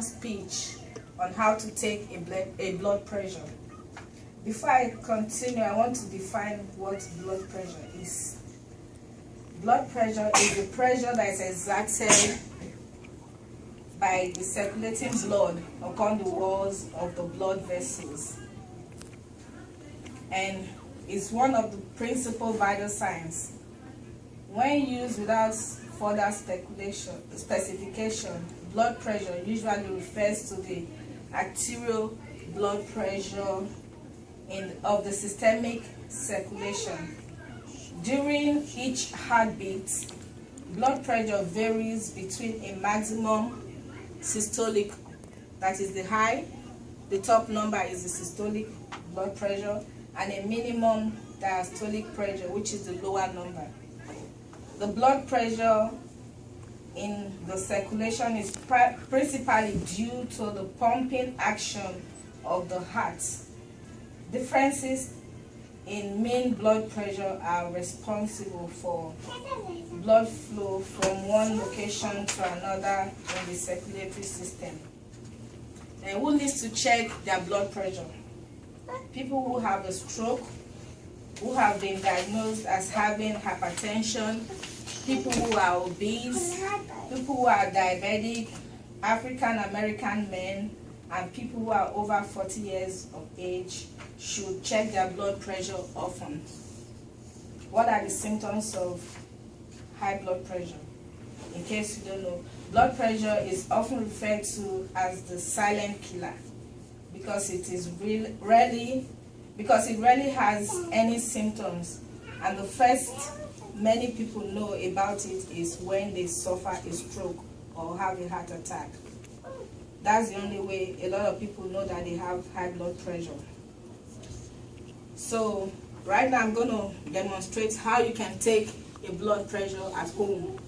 speech on how to take a blood pressure. Before I continue, I want to define what blood pressure is. Blood pressure is the pressure that is exerted by the circulating blood upon the walls of the blood vessels, and is one of the principal vital signs. When used without further specification, blood pressure usually refers to the arterial blood pressure of the systemic circulation. During each heartbeat, blood pressure varies between a maximum systolic, that is the high, the top number is the systolic blood pressure, and a minimum diastolic pressure, which is the lower number. The blood pressure in the circulation is principally due to the pumping action of the heart. Differences in mean blood pressure are responsible for blood flow from one location to another in the circulatory system. And who needs to check their blood pressure? People who have a stroke, who have been diagnosed as having hypertension, people who are obese, people who are diabetic, African American men, and people who are over 40 years of age should check their blood pressure often. What are the symptoms of high blood pressure? In case you don't know, blood pressure is often referred to as the silent killer because it rarely has any symptoms, and the first many people know about it is when they suffer a stroke or have a heart attack. That's the only way a lot of people know that they have high blood pressure. So right now I'm going to demonstrate how you can take a blood pressure at home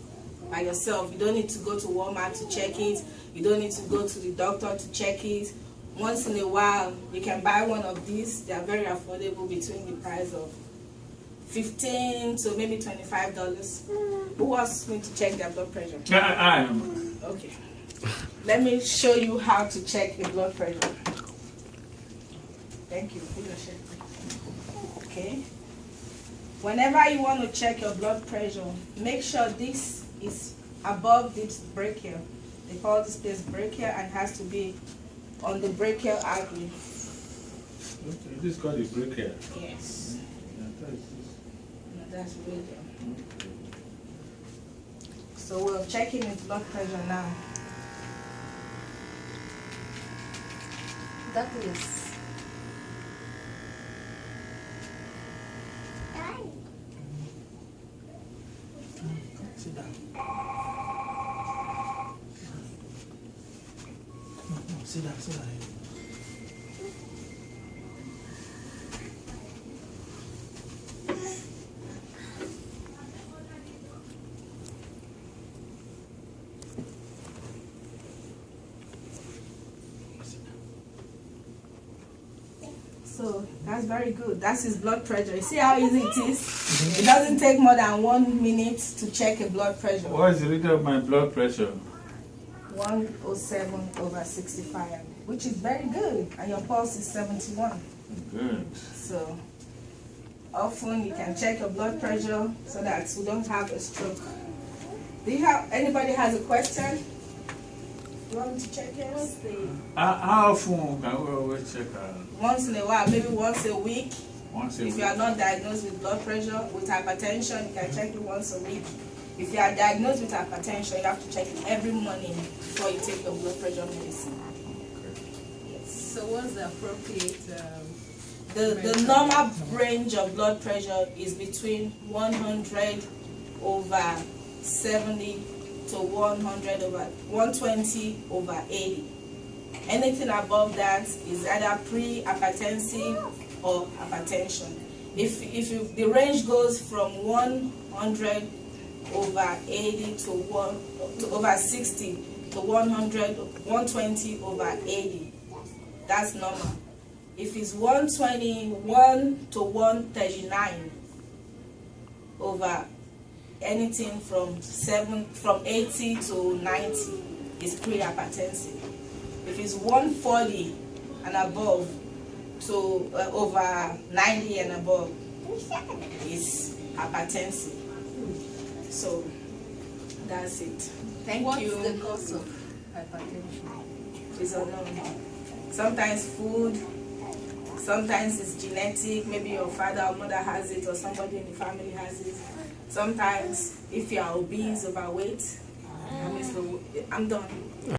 by yourself. You don't need to go to Walmart to check it. You don't need to go to the doctor to check it. Once in a while, you can buy one of these. They are very affordable, between the price of $15 to maybe $25. Who wants me to check their blood pressure? I am. Okay. Let me show you how to check a blood pressure. Thank you. Okay. Whenever you want to check your blood pressure, make sure this is above this brachial. They call this place brachial and has to be on the brachial artery. Okay, this is called the brachial. Yes. No, that's radial. So we're checking his blood pressure now. That is. Sit down. No, sit down, sit down. So that's very good. That's his blood pressure. You see how easy it is? It doesn't take more than 1 minute to check a blood pressure. What is the rate of my blood pressure? 107/65, which is very good. And your pulse is 71. Good. So often you can check your blood pressure so that you don't have a stroke. Do you have anybody has a question? You want me to check yours? How often can we always check her? Once in a while, maybe once a week. Once a If week. you are not diagnosed with blood pressure, with hypertension, you can check it once a week. If you are diagnosed with hypertension, you have to check it every morning before you take your blood pressure medicine. So what's the appropriate The normal range of blood pressure is between 100/70 to 120/80. Anything above that is either pre-hypertensive or hypertension. If the range goes from 100/80 to over 60 to 120/80, that's normal. If it's 121 to 139 over anything from 80 to 90 is pre-hypertensive. If it's 140 and above to over 90 and above, it's hypertensive. So that's it. Thank What's you. the cause of hypertension? Is unknown. Sometimes food, sometimes it's genetic, maybe your father or mother has it or somebody in the family has it. Sometimes if you are obese, overweight, I'm done.